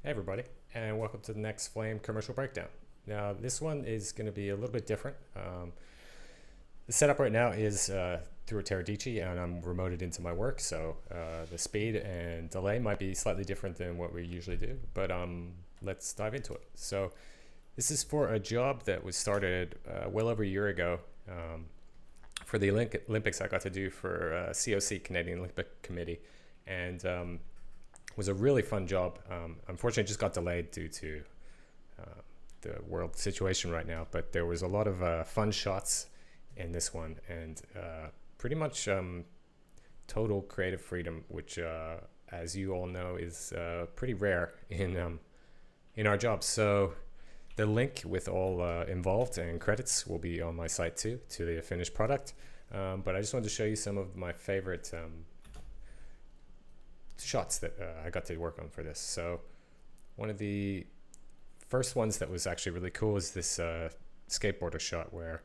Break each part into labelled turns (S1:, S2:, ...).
S1: Hey everybody, and welcome to the next Flame commercial breakdown. Now this one is going to be a little bit different. The setup right now is through a Teradici, and I'm remoted into my work, so the speed and delay might be slightly different than what we usually do, but let's dive into it. So this is for a job that was started well over a year ago for the Olympics I got to do for COC, Canadian Olympic Committee, and was a really fun job. Unfortunately, it just got delayed due to the world situation right now. But there was a lot of fun shots in this one, and pretty much total creative freedom, which, as you all know, is pretty rare in our jobs. So the link with all involved and credits will be on my site too, to the finished product. But I just wanted to show you some of my favorite shots that I got to work on for this. So one of the first ones that was actually really cool is this skateboarder shot where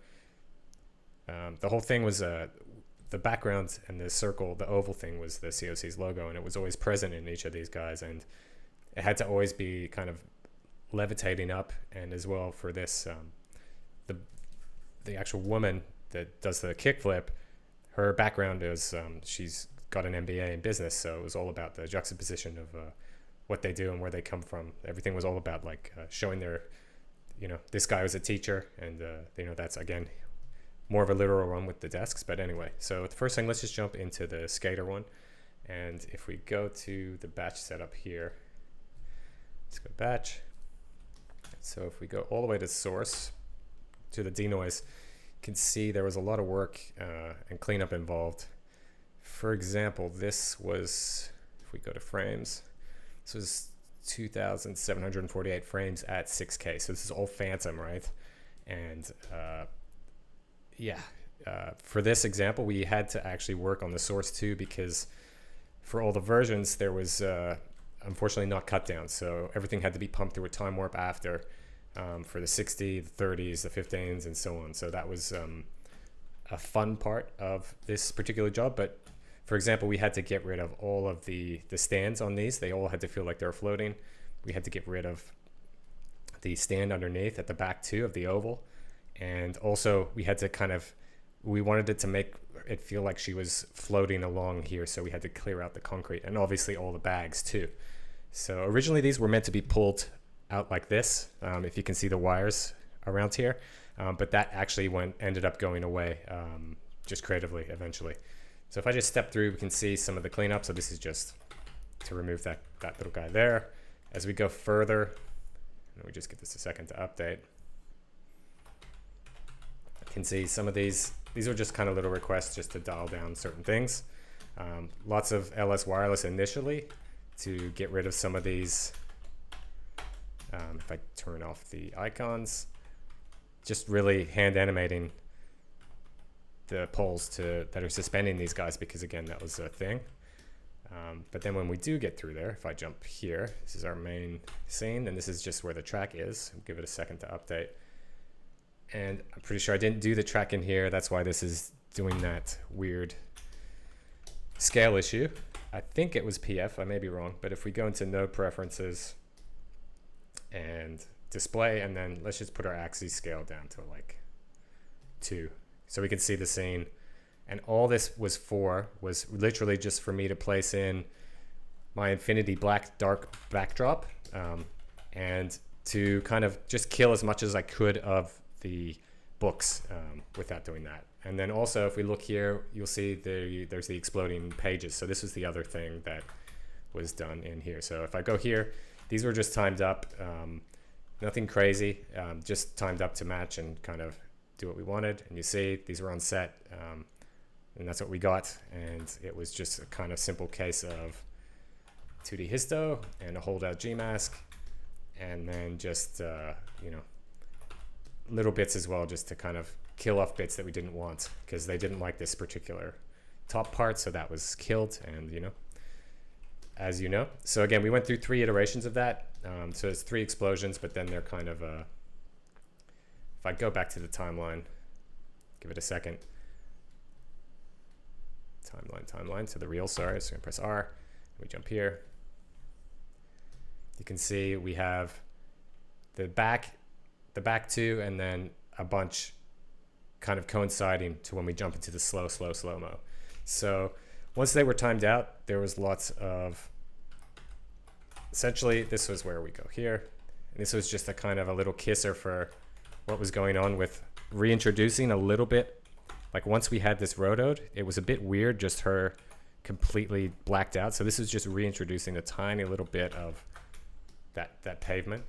S1: the whole thing was the background and the circle, the oval thing was the COC's logo, and it was always present in each of these guys, and it had to always be kind of levitating up. And as well for this, the actual woman that does the kickflip, her background is she's got an MBA in business, so it was all about the juxtaposition of what they do and where they come from. Everything was all about like showing their, this guy was a teacher, and that's again more of a literal one with the desks. But anyway, so the first thing, let's just jump into the skater one, and if we go to the batch setup here, let's go batch. So if we go all the way to source to the denoise, you can see there was a lot of work and cleanup involved. For example, this was, if we go to frames, this was 2,748 frames at 6K. So this is all phantom, right? And for this example, we had to actually work on the source too, because for all the versions, there was unfortunately not cut down. So everything had to be pumped through a time warp after for the 60, the 30s, the 15s, and so on. So that was a fun part of this particular job. But for example, we had to get rid of all of the stands on these. They all had to feel like they were floating. We had to get rid of the stand underneath at the back too of the oval. And also we had to we wanted it to make it feel like she was floating along here. So we had to clear out the concrete and obviously all the bags too. So originally these were meant to be pulled out like this, if you can see the wires around here. But that actually ended up going away just creatively eventually. So if I just step through, we can see some of the cleanup. So this is just to remove that little guy there. As we go further, and we just get this a second to update, I can see some of these are just kind of little requests just to dial down certain things. Lots of LS wireless initially to get rid of some of these. If I turn off the icons, just really hand animating the poles that are suspending these guys, because again, that was a thing. But then when we do get through there, if I jump here, this is our main scene, and this is just where the track is. I'll give it a second to update. And I'm pretty sure I didn't do the track in here. That's why this is doing that weird scale issue. I think it was PF, I may be wrong, but if we go into node preferences and display, and then let's just put our axis scale down to like 2. So we can see the scene. And all this was literally just for me to place in my infinity black dark backdrop, and to kind of just kill as much as I could of the books without doing that. And then also if we look here, you'll see there's the exploding pages. So this was the other thing that was done in here. So if I go here, these were just timed up, nothing crazy, just timed up to match and kind of do what we wanted. And you see these were on set, and that's what we got. And it was just a kind of simple case of 2D histo and a hold out G mask, and then just little bits as well, just to kind of kill off bits that we didn't want, because they didn't like this particular top part, so that was killed. And as you know, so again, we went through 3 iterations of that. So it's 3 explosions, but then they're kind of if I go back to the timeline, give it a second. Timeline to the reel, sorry. So I'm gonna press R, we jump here. You can see we have the back two, and then a bunch kind of coinciding to when we jump into the slow-mo. So once they were timed out, there was lots of, essentially this was where we go here. And this was just a kind of a little kisser for what was going on with reintroducing a little bit. Like once we had this rotoed, it was a bit weird, just her completely blacked out. So this is just reintroducing a tiny little bit of that pavement.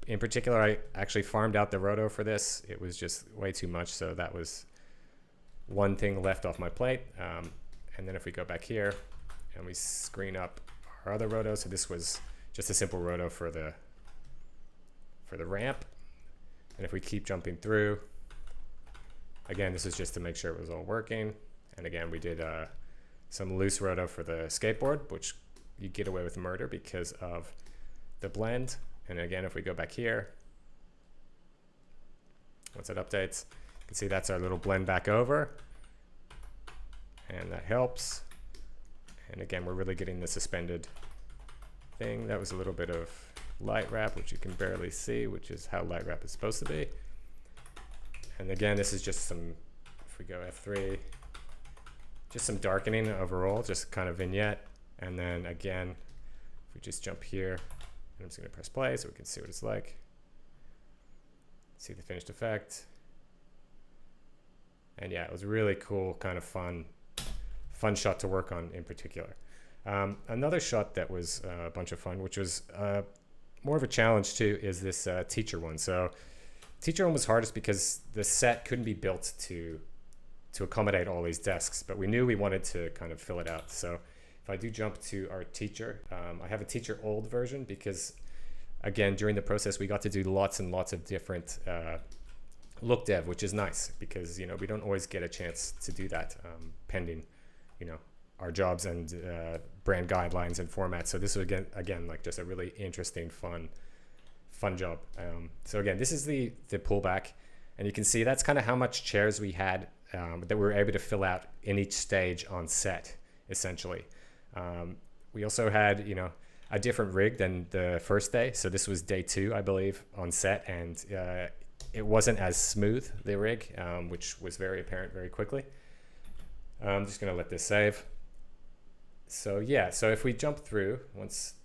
S1: In particular, I actually farmed out the roto for this. It was just way too much, so that was one thing left off my plate. And then if we go back here and we screen up our other roto, so this was just a simple roto for the ramp. And if we keep jumping through, again, this is just to make sure it was all working. And again, we did some loose roto for the skateboard, which you get away with murder because of the blend. And again, if we go back here, once it updates, you can see that's our little blend back over. And that helps. And again, we're really getting the suspended thing. That was a little bit of light wrap, which you can barely see, which is how light wrap is supposed to be. And again, this is just some, if we go F3, just some darkening overall, just kind of vignette. And then again, if we just jump here, I'm just going to press play so we can see what it's like. See the finished effect. And yeah, it was really cool, kind of fun shot to work on in particular. Another shot that was a bunch of fun, which was more of a challenge too, is this teacher one. So teacher one was hardest because the set couldn't be built to accommodate all these desks, but we knew we wanted to kind of fill it out. So if I do jump to our teacher, I have a teacher old version because, again, during the process, we got to do lots and lots of different look dev, which is nice because, we don't always get a chance to do that pending, our jobs and brand guidelines and formats. So this was, again, like just a really interesting, fun job. So again, this is the pullback, and you can see that's kind of how much chairs we had that we were able to fill out in each stage on set, essentially. We also had, a different rig than the first day. So this was day 2, I believe, on set, and it wasn't as smooth, the rig, which was very apparent very quickly. I'm just going to let this save. So yeah, so if we jump through, once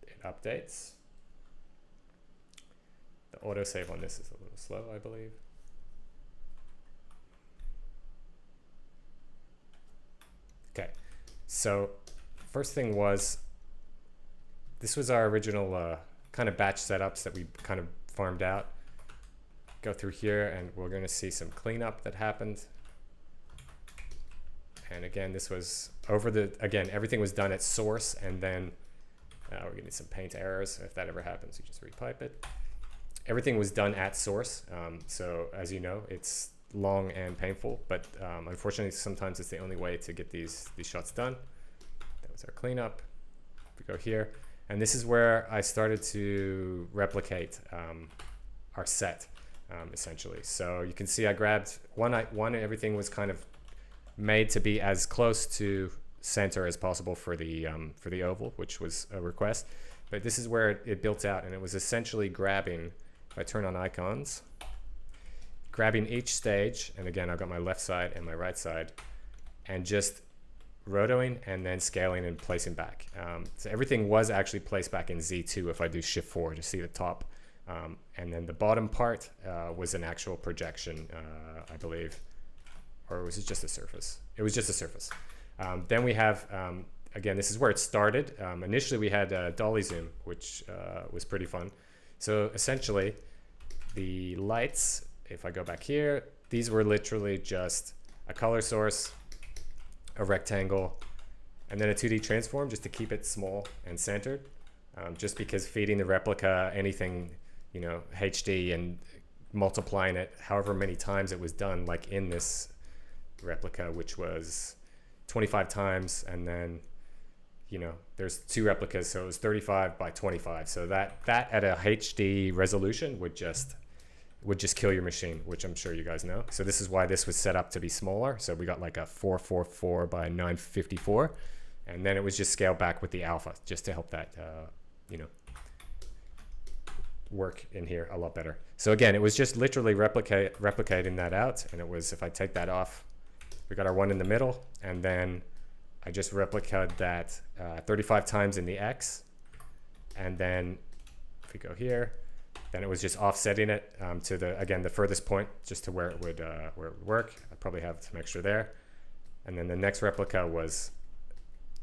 S1: it updates, the autosave on this is a little slow, I believe. Okay, so first thing was, this was our original kind of batch setups that we kind of farmed out. Go through here and we're going to see some cleanup that happened. And again, this was again, everything was done at source, and then we're getting some paint errors. If that ever happens, you just repipe it. Everything was done at source. So as you know, it's long and painful, but unfortunately, sometimes it's the only way to get these shots done. That was our cleanup. We go here, and this is where I started to replicate our set, essentially. So you can see I grabbed one. Everything was kind of made to be as close to center as possible for the oval, which was a request. But this is where it built out, and it was essentially grabbing. If I turn on icons, grabbing each stage, and again, I've got my left side and my right side, and just rotoing and then scaling and placing back. So everything was actually placed back in Z2 if I do Shift 4 to see the top. And then the bottom part was an actual projection, I believe. Or was it just a surface? It was just a surface. Then we have, again, this is where it started. Initially, we had dolly zoom, which was pretty fun. So essentially, the lights, if I go back here, these were literally just a color source, a rectangle, and then a 2D transform just to keep it small and centered. Just because feeding the replica anything, HD and multiplying it however many times it was done, like in this replica, which was 25 times, and then there's 2 replicas, so it was 35 by 25. So that at a HD resolution would just kill your machine, which I'm sure you guys know. So this is why this was set up to be smaller. So we got like a 444 by 954, and then it was just scaled back with the alpha just to help that you know, work in here a lot better. So again, it was just literally replicating that out. And it was, if I take that off, we got our one in the middle, and then I just replicated that 35 times in the X. And then if we go here, then it was just offsetting it to the, again, the furthest point, just to where it would work. I probably have some extra there. And then the next replica was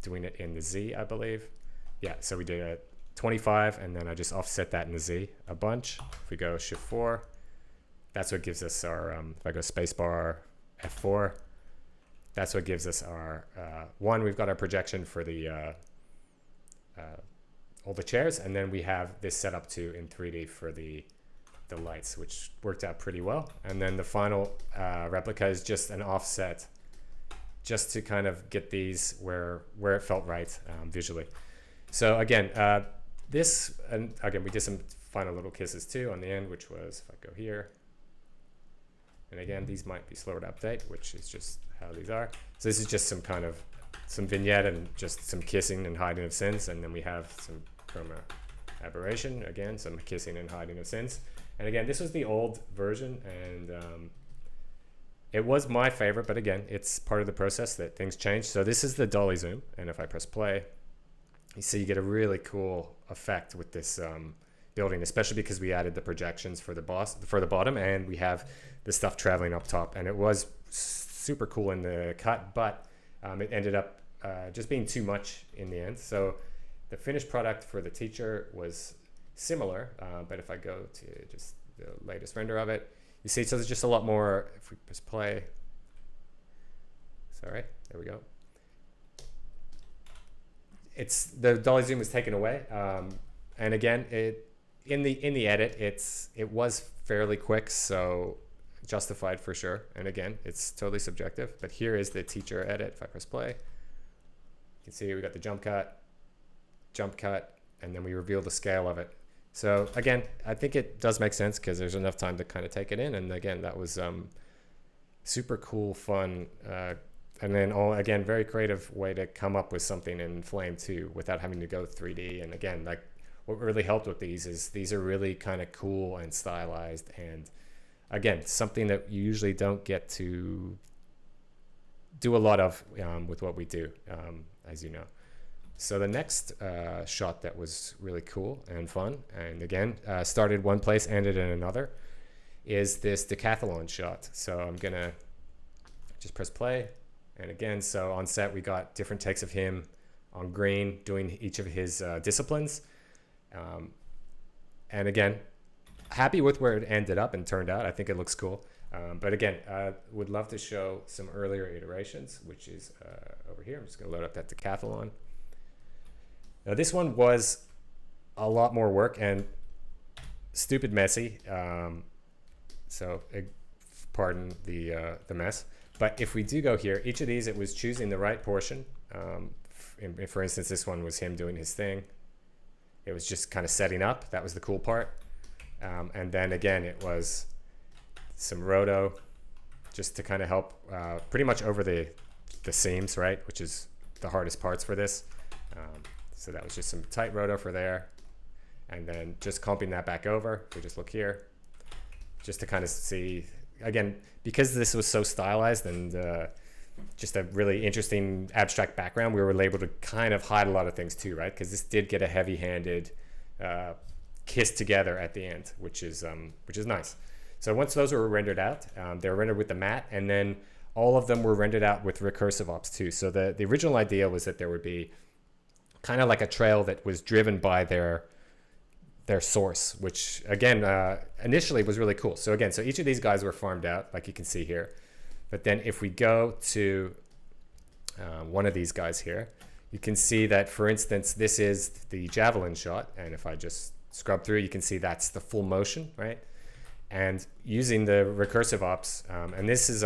S1: doing it in the Z, I believe. Yeah, so we did a 25, and then I just offset that in the Z a bunch. If we go Shift 4, that's what gives us our, if I go spacebar F4, that's what gives us our, one, we've got our projection for the, all the chairs, and then we have this set up too in 3D for the lights, which worked out pretty well. And then the final replica is just an offset, just to kind of get these where it felt right visually. So again, this, and again, we did some final little kisses too on the end, which was, if I go here, and again, these might be slower to update, which is just how these are. So this is just some kind of, some vignette and just some kissing and hiding of sins. And then we have some chroma aberration, again, some kissing and hiding of sins. And again, this was the old version, and it was my favorite, but again, it's part of the process that things change. So this is the dolly zoom, and if I press play, you see you get a really cool effect with this building, especially because we added the projections for the bottom, and we have the stuff traveling up top. And it was super cool in the cut, but it ended up just being too much in the end. So the finished product for the teacher was similar, but if I go to just the latest render of it, you see, so there's just a lot more. If we press play, sorry, there we go. It's the dolly zoom was taken away, and again, in the edit, it was fairly quick, so justified for sure. And again, it's totally subjective. But here is the teacher edit. If I press play, you can see we got the jump cut, and then we reveal the scale of it. So again, I think it does make sense because there's enough time to kind of take it in. And again, that was super cool, fun. And then again, very creative way to come up with something in Flame 2 without having to go 3D. And again, like what really helped with these is these are really kind of cool and stylized. And again, something that you usually don't get to do a lot of with what we do, as you know. So the next shot that was really cool and fun, and again, started one place, ended in another, is this Decathlon shot. So I'm gonna just press play. And again, so on set, we got different takes of him on green doing each of his disciplines. And again, happy with where it ended up and turned out. I think it looks cool. But again, would love to show some earlier iterations, which is over here. I'm just gonna load up that Decathlon. Now this one was a lot more work and stupid messy. So pardon the mess. But if we do go here, each of these, it was choosing the right portion. For instance, this one was him doing his thing. It was just kind of setting up. That was the cool part. And then again, it was some roto just to kind of help pretty much over the seams, right? Which is the hardest parts for this. So that was just some tight roto for there. And then just comping that back over. We just look here just to kind of see, again, because this was so stylized and just a really interesting abstract background, we were able to kind of hide a lot of things too, right? Because this did get a heavy-handed kiss together at the end, which is nice. So once those were rendered out, they were rendered with the matte, and then all of them were rendered out with recursive ops too. So the original idea was that there would be kind of like a trail that was driven by their source, which again initially was really cool. So again, so each of these guys were farmed out, like you can see here. But then if we go to one of these guys here, you can see that, for instance, this is the javelin shot. And if I just scrub through, you can see that's the full motion, right? And using the recursive ops, and this is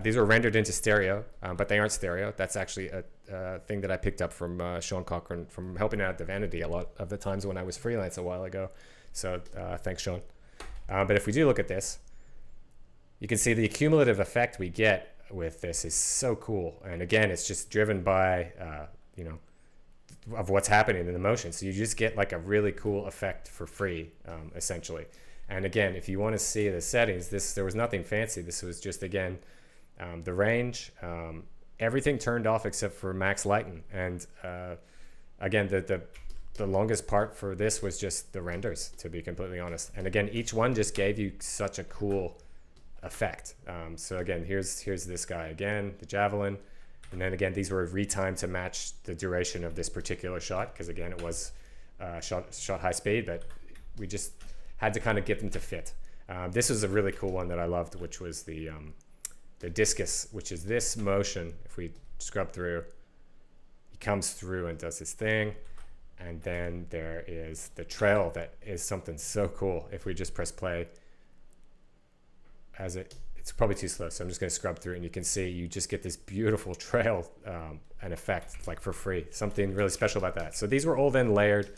S1: these were rendered into stereo, but they aren't stereo. That's actually a thing that I picked up from Sean Cochran from helping out at the Vanity a lot of the times when I was freelance a while ago. So thanks, Sean. But if we do look at this, you can see the cumulative effect we get with this is so cool. And again, it's just driven by, of what's happening in the motion. So you just get like a really cool effect for free, essentially. And again, if you want to see the settings, there was nothing fancy. This was just, again, the range, everything turned off except for max lighting. And again, the longest part for this was just the renders, to be completely honest. And again, each one just gave you such a cool effect. So again, here's this guy again, the javelin. And then again, these were retimed to match the duration of this particular shot, because again, it was shot high speed, but we just had to kind of get them to fit. This was a really cool one that I loved, which was the discus, which is this motion. If we scrub through, he comes through and does his thing. And then there is the trail that is something so cool. If we just press play, it's probably too slow, so I'm just going to scrub through, and you can see you just get this beautiful trail and effect, like for free. Something really special about that. So these were all then layered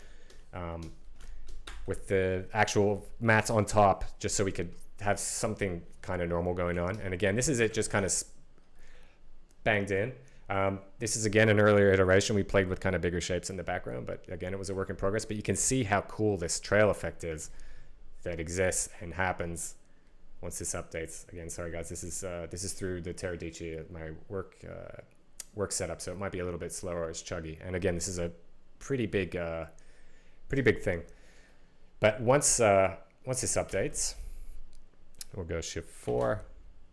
S1: with the actual mats on top, just so we could have something kind of normal going on. And again, this is it just kind of banged in. This is again an earlier iteration. We played with kind of bigger shapes in the background, but again, it was a work in progress. But you can see how cool this trail effect is that exists and happens once this updates. Again, sorry guys, this is through the Teradici, my work setup, so it might be a little bit slower. It's chuggy, and again, this is a pretty big thing. But once this updates, we'll go Shift 4.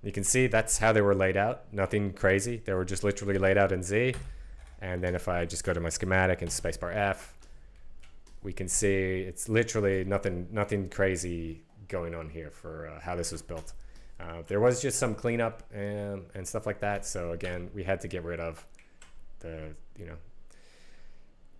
S1: You can see that's how they were laid out. Nothing crazy. They were just literally laid out in Z. And then if I just go to my schematic and spacebar F, we can see it's literally nothing crazy going on here for how this was built. There was just some cleanup and stuff like that. So again, we had to get rid of the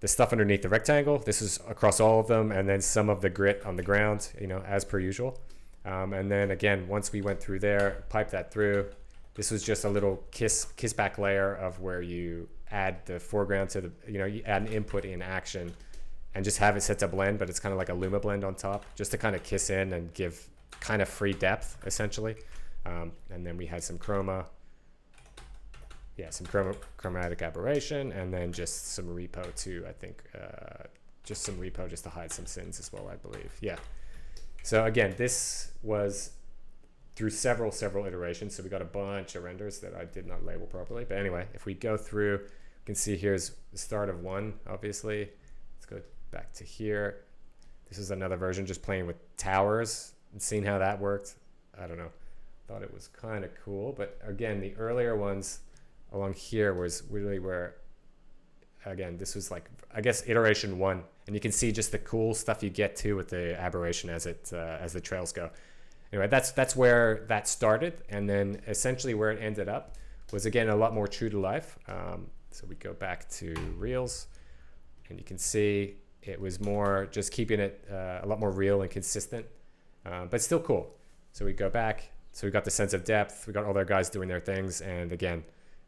S1: stuff underneath the rectangle. This is across all of them, and then some of the grit on the ground, as per usual. And then again, once we went through there, pipe that through, this was just a little kiss back layer of where you add the foreground to the, you add an input in action and just have it set to blend, but it's kind of like a Luma blend on top, just to kind of kiss in and give kind of free depth, essentially. And then we had some chromatic aberration, and then just some repo too, I think. Just some repo just to hide some sins as well, I believe. Yeah. So again, this was through several iterations. So we got a bunch of renders that I did not label properly. But anyway, if we go through, you can see here's the start of one, obviously. Let's go back to here. This is another version, just playing with towers and seeing how that worked. I don't know. Thought it was kind of cool. But again, the earlier ones along here was really where, again, this was like, I guess, iteration 1. And you can see just the cool stuff you get too with the aberration as the trails go. Anyway, that's where that started, and then essentially where it ended up was again a lot more true to life. So we go back to Reels, and you can see it was more just keeping it a lot more real and consistent, but still cool. So we go back, so we got the sense of depth, we got all their guys doing their things, and again,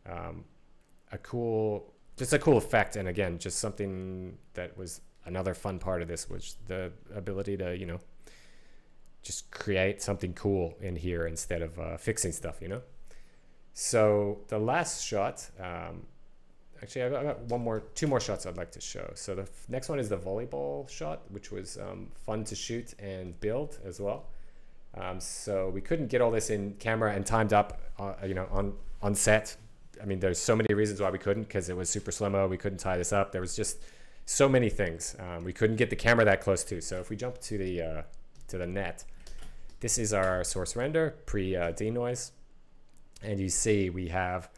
S1: a cool effect, and again, just something that was another fun part of this was the ability to, just create something cool in here instead of fixing stuff, So the last shot, actually I got two more shots I'd like to show. So the next one is the volleyball shot, which was fun to shoot and build as well. So we couldn't get all this in camera and timed up, on set. I mean, there's so many reasons why we couldn't, because it was super slow-mo. We couldn't tie this up. There was just so many things. We couldn't get the camera that close to. So if we jump to the net, this is our source render pre-denoise, and you see we have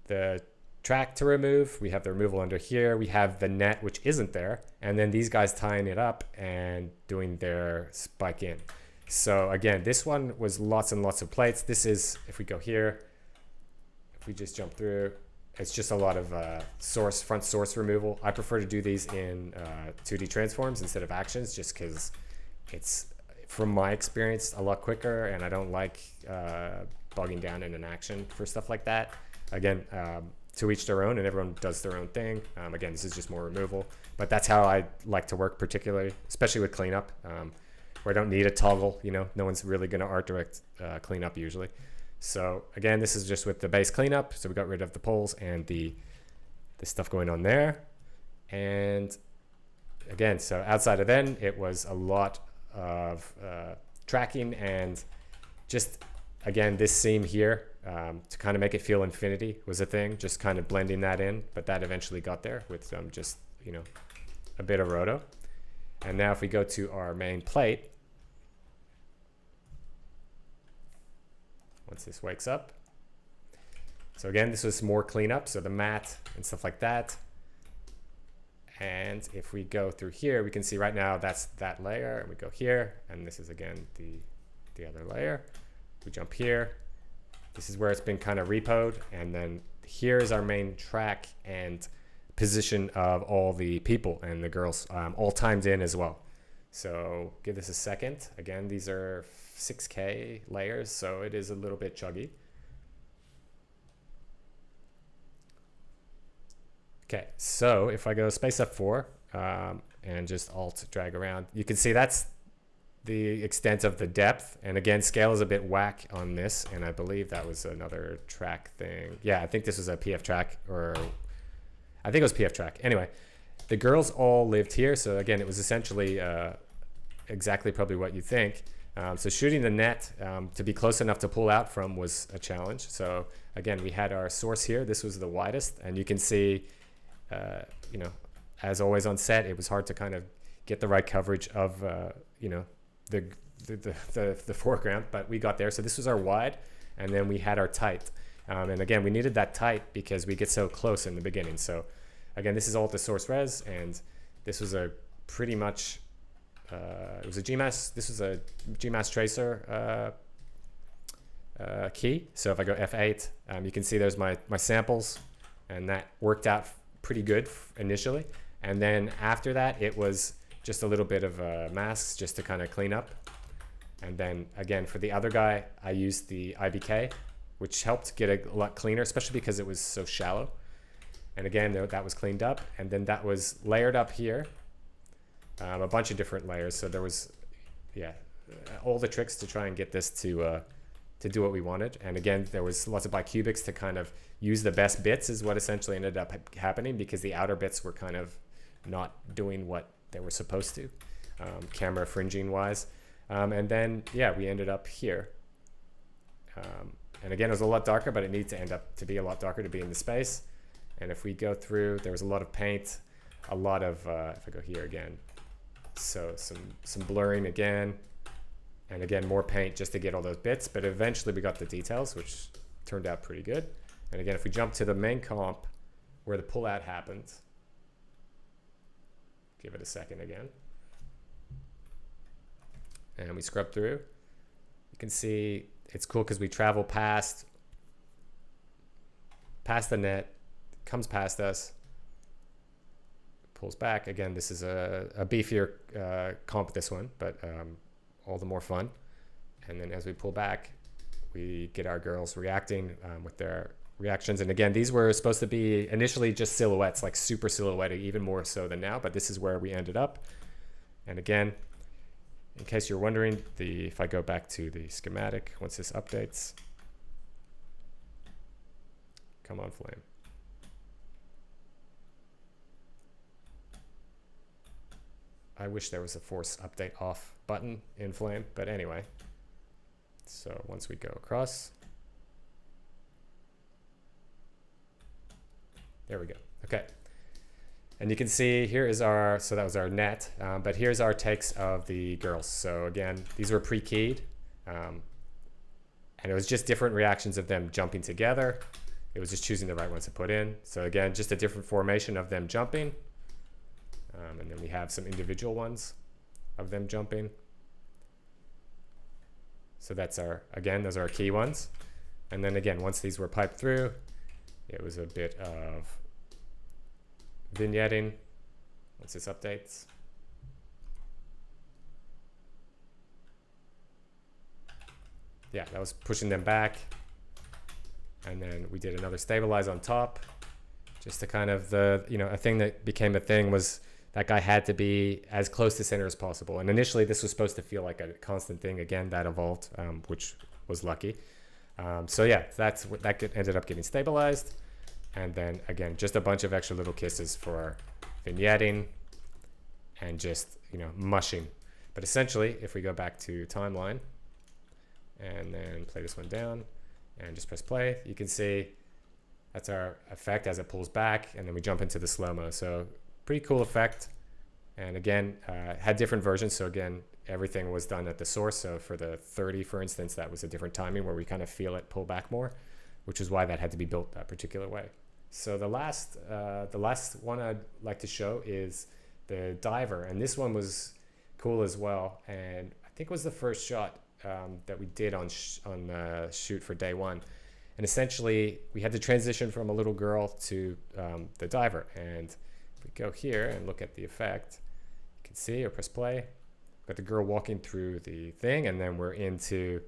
S1: the track to remove. We have the removal under here. We have the net, which isn't there, and then these guys tying it up and doing their spike in. So again, this one was lots and lots of plates. This is, if we go here, if we just jump through, it's just a lot of front source removal. I prefer to do these in 2D transforms instead of actions, just because it's, from my experience, a lot quicker, and I don't like bogging down in an action for stuff like that. Again, to each their own, and everyone does their own thing. Again, this is just more removal, but that's how I like to work, particularly, especially with cleanup, where I don't need a toggle. No one's really going to art direct cleanup usually. So again, this is just with the base cleanup. So we got rid of the poles and the stuff going on there. And again, so outside of then, it was a lot of tracking and just, again, this seam here to kind of make it feel infinity was a thing, just kind of blending that in, but that eventually got there with some just, you know, a bit of roto. And now if we go to our main plate, once this wakes up, so again, this was more cleanup, so the mat and stuff like that. And if we go through here, we can see right now that's that layer, and we go here, and this is again the other layer. We jump here. This is where it's been kind of repoed, and then here is our main track and position of all the people and the girls, all timed in as well. So give this a second. Again, these are 6K layers, so it is a little bit chuggy. Okay, so if I go space F4 and just alt drag around, you can see that's the extent of the depth. And again, scale is a bit whack on this, and I believe that was another track thing. Yeah, I think this was a PF track, or I think it was PF track. Anyway, the girls all lived here, so again, it was essentially exactly probably what you think. So shooting the net to be close enough to pull out from was a challenge. So again, we had our source here. This was the widest, and you can see, you know, as always on set, it was hard to kind of get the right coverage of, you know, the foreground, but we got there. So this was our wide, and then we had our tight. And again, we needed that tight because we get so close in the beginning. So again, this is all the source res, and this was a pretty much, it was a GMAS, this was a GMAS tracer key. So if I go F8, you can see there's my samples, and that worked out pretty good initially. And then after that, it was just a little bit of masks just to kind of clean up. And then again, for the other guy, I used the IBK, which helped get a lot cleaner, especially because it was so shallow. And again, that was cleaned up, and then that was layered up here, a bunch of different layers. So there was, yeah, all the tricks to try and get this to do what we wanted. And again, there was lots of bicubics to kind of use the best bits is what essentially ended up happening, because the outer bits were kind of not doing what they were supposed to, camera fringing wise. And then, yeah, we ended up here. And again, it was a lot darker, but it needed to end up to be a lot darker to be in the space. And if we go through, there was a lot of paint, a lot of, if I go here again, so some blurring again, and again, more paint just to get all those bits. But eventually we got the details, which turned out pretty good. And again, if we jump to the main comp where the pullout happened, give it a second again, and we scrub through, you can see it's cool because we travel past the net, comes past us, pulls back. Again, this is a beefier comp, this one, but all the more fun. And then as we pull back, we get our girls reacting with their reactions. And again, these were supposed to be initially just silhouettes, like super silhouette, even more so than now, but this is where we ended up. And again, in case you're wondering, if I go back to the schematic, once this updates, come on, Flame. I wish there was a force update off button in Flame, but anyway. So once we go across, there we go. Okay. And you can see here is our, so that was our net, but here's our takes of the girls. So again, these were pre-keyed, and it was just different reactions of them jumping together. It was just choosing the right ones to put in. So again, just a different formation of them jumping. And then we have some individual ones of them jumping. So that's our, again, those are our key ones. And then again, once these were piped through, it was a bit of vignetting once this updates. Yeah, that was pushing them back. And then we did another stabilize on top, just to kind of a thing that became a thing was that guy had to be as close to center as possible. And initially this was supposed to feel like a constant thing. Again, that evolved, which was lucky. So yeah, ended up getting stabilized. And then again, just a bunch of extra little kisses for vignetting, and just, you know, mushing. But essentially, if we go back to timeline and then play this one down and just press play, you can see that's our effect as it pulls back, and then we jump into the slow-mo. So pretty cool effect. And again, had different versions. So again, everything was done at the source. So for the 30, for instance, that was a different timing where we kind of feel it pull back more, which is why that had to be built that particular way. So the last one I'd like to show is the diver, and this one was cool as well. And I think it was the first shot that we did on shoot for day one. And essentially, we had to transition from a little girl to the diver. And if we go here and look at the effect, you can see, or press play, got the girl walking through the thing, and then we're into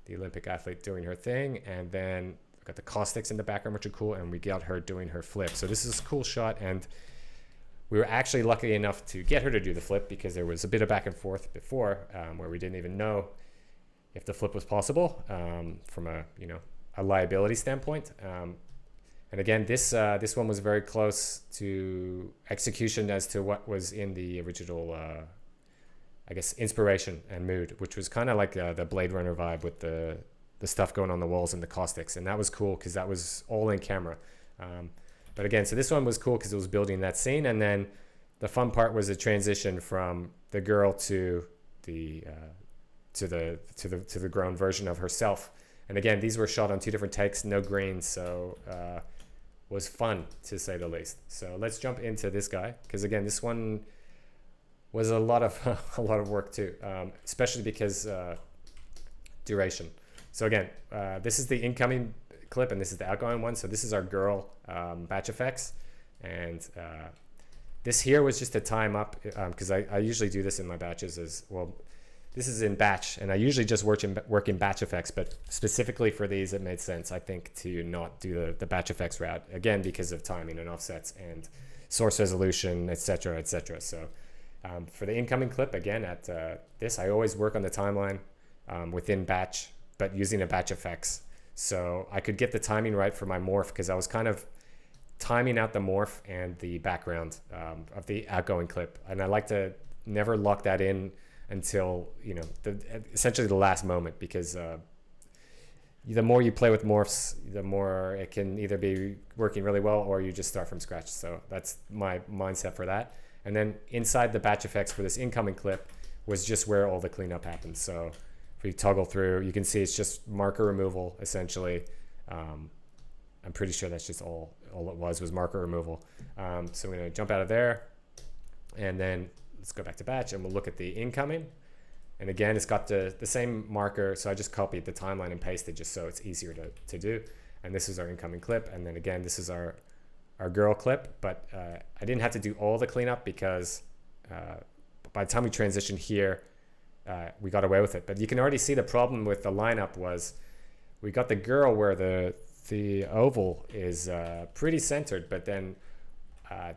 S1: the Olympic athlete doing her thing, and then we've got the caustics in the background, which are cool, and we got her doing her flip. So this is a cool shot, and we were actually lucky enough to get her to do the flip because there was a bit of back and forth before where we didn't even know if the flip was possible from a, you know, a liability standpoint. And again, this one was very close to execution as to what was in the original, I guess, inspiration and mood, which was kind of like the Blade Runner vibe with the stuff going on the walls and the caustics. And that was cool because that was all in camera. But again, so this one was cool because it was building that scene. And then the fun part was the transition from the girl to the grown version of herself. And again, these were shot on 2 different takes, no green, so was fun to say the least. So let's jump into this guy, because again, this one was a lot of work too, especially because duration. So again, this is the incoming clip and this is the outgoing one. So this is our girl batch effects, and this here was just to time up, because I usually do this in my batches as well. This is in batch, and I usually just work in batch effects, but specifically for these, it made sense, I think, to not do the batch effects route, again, because of timing and offsets and source resolution, etc., etc. So for the incoming clip, again, at this, I always work on the timeline within batch, but using a batch effects. So I could get the timing right for my morph, because I was kind of timing out the morph and the background of the outgoing clip. And I like to never lock that in until, you know, essentially the last moment, because the more you play with morphs, the more it can either be working really well or you just start from scratch. So that's my mindset for that. And then inside the batch effects for this incoming clip was just where all the cleanup happens. So if we toggle through, you can see it's just marker removal, essentially. I'm pretty sure that's just all it was marker removal. So we're going to jump out of there, and then let's go back to batch, and we'll look at the incoming. And again, it's got the same marker, so I just copied the timeline and pasted just so it's easier to do. And this is our incoming clip. And then again, this is our girl clip, but I didn't have to do all the cleanup because by the time we transitioned here, we got away with it. But you can already see the problem with the lineup was we got the girl where the oval is pretty centered, but then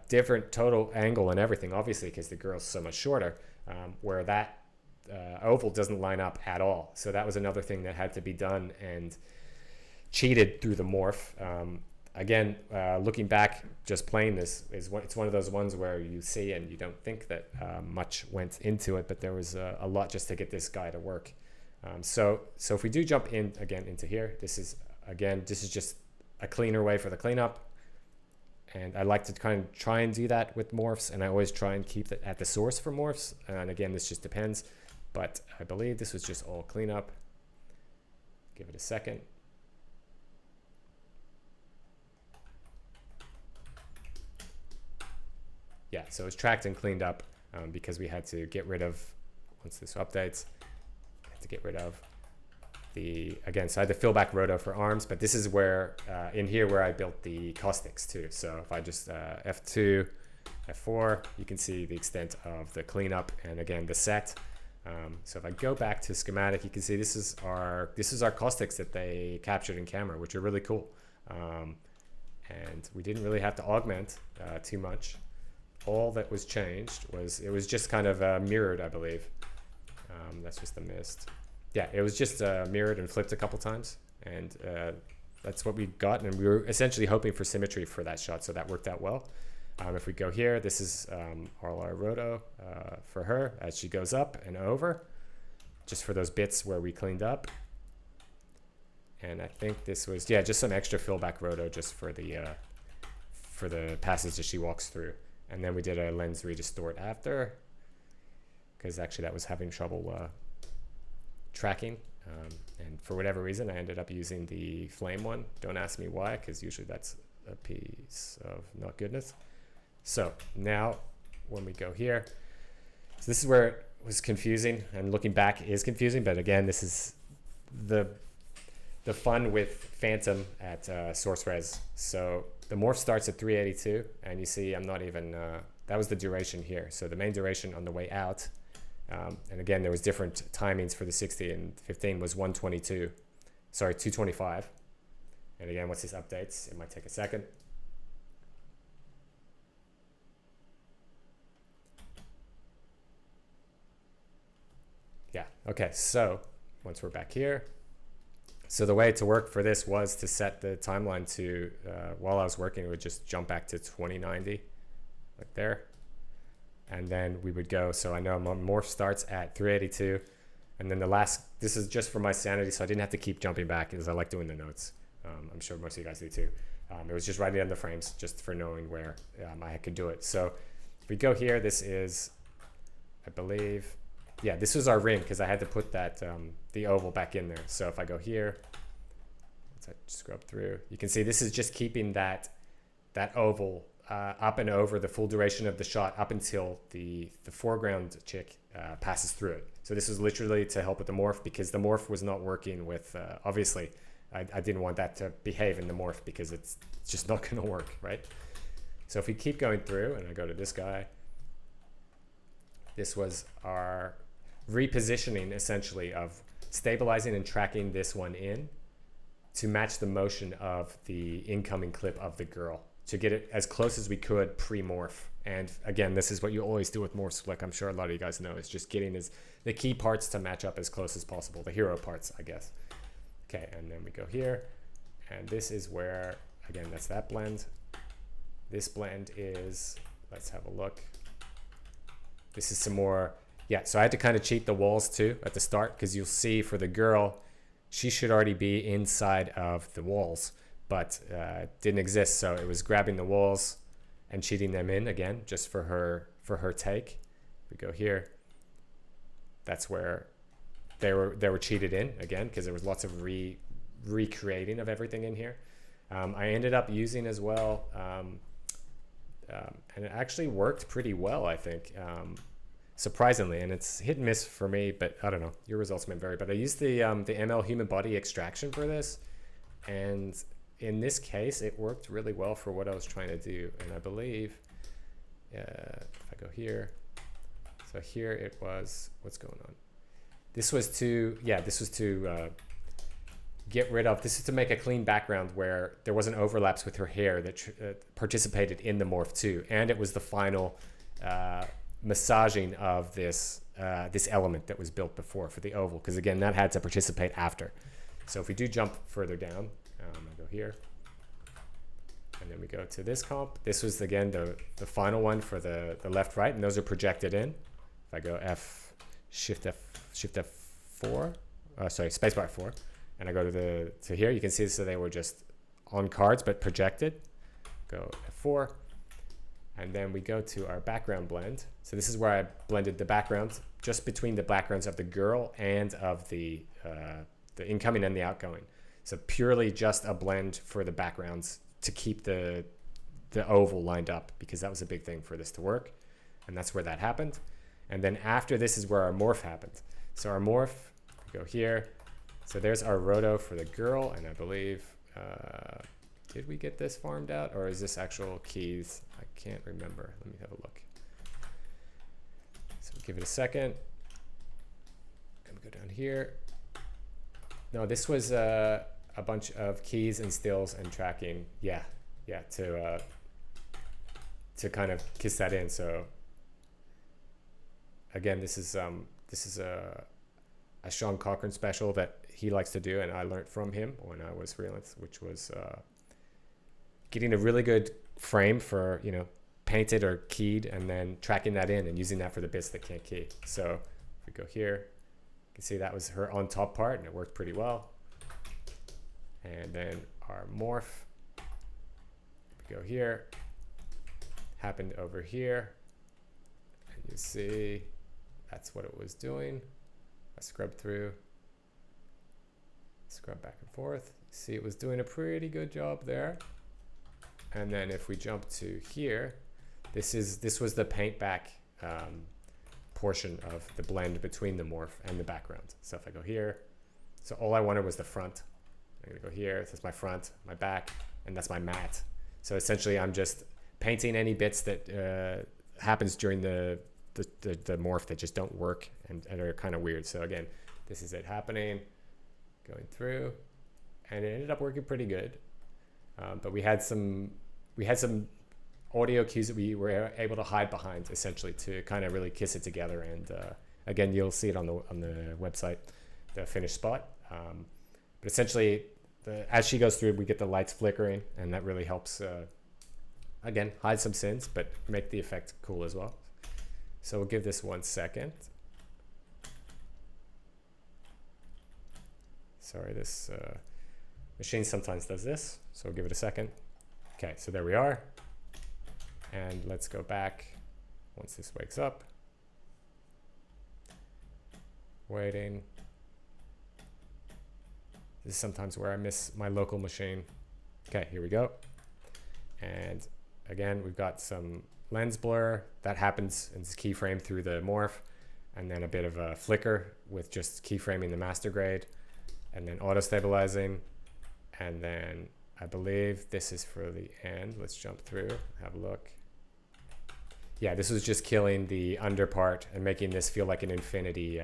S1: different total angle and everything, obviously, because the girl's so much shorter, where that oval doesn't line up at all. So that was another thing that had to be done and cheated through the morph. Again, looking back, just playing this it's one of those ones where you see and you don't think that much went into it, but there was a lot just to get this guy to work. So if we do jump in again into here, this is just a cleaner way for the cleanup. And I like to kind of try and do that with morphs, and I always try and keep it at the source for morphs. And again, this just depends, but I believe this was just all cleanup. Give it a second. Yeah, so it's tracked and cleaned up because we had to get rid of, once this updates, had to get rid of again, so I had to fill back roto for arms, but this is where, in here where I built the caustics too. So if I just F2, F4, you can see the extent of the cleanup and again, the set. So if I go back to schematic, you can see this is our caustics that they captured in camera, which are really cool. And we didn't really have to augment too much. All that was changed was, it was just kind of mirrored, I believe. That's just the mist. Yeah, it was just mirrored and flipped a couple times, and that's what we got, and we were essentially hoping for symmetry for that shot, so that worked out well. If we go here, this is all our roto for her as she goes up and over, just for those bits where we cleaned up. And I think this was, yeah, just some extra fillback roto just for the passes that she walks through. And then we did a lens redistort after, because actually that was having trouble tracking. And for whatever reason, I ended up using the flame one. Don't ask me why, because usually that's a piece of not goodness. So now when we go here, so this is where it was confusing, and looking back is confusing, but again, this is the fun with Phantom at source res. So the morph starts at 382, and you see I'm not even, that was the duration here. So the main duration on the way out, and again, there was different timings for the 60 and 15 was 225. And again, once this updates, it might take a second. Yeah, okay, so once we're back here, so the way to work for this was to set the timeline to, while I was working, it would just jump back to 2090, like there. And then we would go, so I know my morph starts at 382, and then the last, this is just for my sanity, so I didn't have to keep jumping back, because I like doing the notes. I'm sure most of you guys do too. It was just writing down the frames, just for knowing where I could do it. So if we go here, this is, I believe, yeah, this was our ring, because I had to put that the oval back in there. So if I go here, let's scrub through, you can see this is just keeping that oval up and over the full duration of the shot up until the foreground chick passes through it. So this was literally to help with the morph, because the morph was not working with, obviously, I didn't want that to behave in the morph, because it's just not going to work, right? So if we keep going through, and I go to this guy, this was our repositioning, essentially, of stabilizing and tracking this one in to match the motion of the incoming clip of the girl, to get it as close as we could pre-morph. And again, this is what you always do with morphs, like I'm sure a lot of you guys know, is just getting the key parts to match up as close as possible, the hero parts, I guess. Okay, and then we go here, and this is where, again, that's that blend. This blend is, let's have a look. This is some more, yeah, so I had to kind of cheat the walls too at the start, because you'll see for the girl, she should already be inside of the walls, but didn't exist. So it was grabbing the walls and cheating them in again, just for her take. We go here, that's where they were cheated in again, because there was lots of recreating of everything in here. I ended up using as well, and it actually worked pretty well, I think, surprisingly, and it's hit and miss for me, but I don't know, your results may vary. But I used the ML human body extraction for this, and in this case, it worked really well for what I was trying to do. And I believe, if I go here, so here it was, what's going on? This was to, yeah, this was to get rid of, this is to make a clean background where there wasn't overlaps with her hair that participated in the morph too. And it was the final massaging of this element that was built before for the oval, because again, that had to participate after. So if we do jump further down, I go here, and then we go to this comp. This was again the final one for the left right, and those are projected in. If I go Shift F4, sorry, spacebar 4, and I go to here, you can see so they were just on cards but projected. Go F4, and then we go to our background blend. So this is where I blended the backgrounds just between the backgrounds of the girl and of the incoming and the outgoing. So purely just a blend for the backgrounds to keep the oval lined up, because that was a big thing for this to work, and that's where that happened. And then after this is where our morph happened. So our morph, we go here. So there's our roto for the girl, and I believe, did we get this farmed out, or is this actual keys? I can't remember. Let me have a look. So give it a second. I'm gonna go down here. No, this was a bunch of keys and stills and tracking. Yeah, to kind of kiss that in. So again, this is a Sean Cochran special that he likes to do, and I learned from him when I was freelance, which was getting a really good frame for, painted or keyed, and then tracking that in and using that for the bits that can't key. So if we go here, you can see that was her on top part, and it worked pretty well. And then our morph, we go here, happened over here, and you see that's what it was doing. I scrub through, scrub back and forth. See, it was doing a pretty good job there. And then if we jump to here, this was the paint back portion of the blend between the morph and the background. So if I go here, so all I wanted was the front. I'm gonna go here, that's my front, my back, and that's my matte. So essentially I'm just painting any bits that happens during the morph that just don't work and are kind of weird. So again, this is it happening, going through, and it ended up working pretty good. But we had some audio cues that we were able to hide behind, essentially, to kind of really kiss it together. And again, you'll see it on the website, the finished spot. But essentially, as she goes through, we get the lights flickering, and that really helps, again, hide some sins, but make the effect cool as well. So we'll give this 1 second. Sorry, this machine sometimes does this, so we'll give it a second. Okay, so there we are. And let's go back once this wakes up. Waiting. This is sometimes where I miss my local machine. Okay, here we go. And again, we've got some lens blur that happens and it's keyframe through the morph, and then a bit of a flicker with just keyframing the master grade, and then auto stabilizing. And then I believe this is for the end. Let's jump through, have a look. Yeah, this was just killing the under part and making this feel like an infinity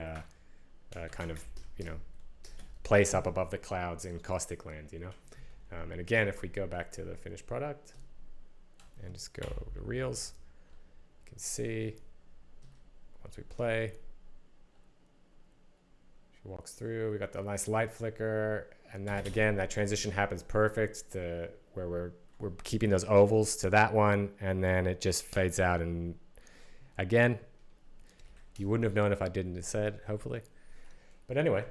S1: kind of, place up above the clouds in caustic land, And again, if we go back to the finished product and just go to reels, you can see once we play, she walks through, we got the nice light flicker, and that, again, that transition happens perfect to where we're keeping those ovals to that one, and then it just fades out. And again, you wouldn't have known if I didn't have said, hopefully. But anyway,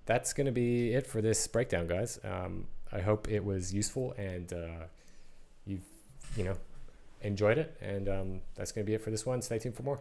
S1: that's going to be it for this breakdown, guys. I hope it was useful and you've enjoyed it. And that's going to be it for this one. Stay tuned for more.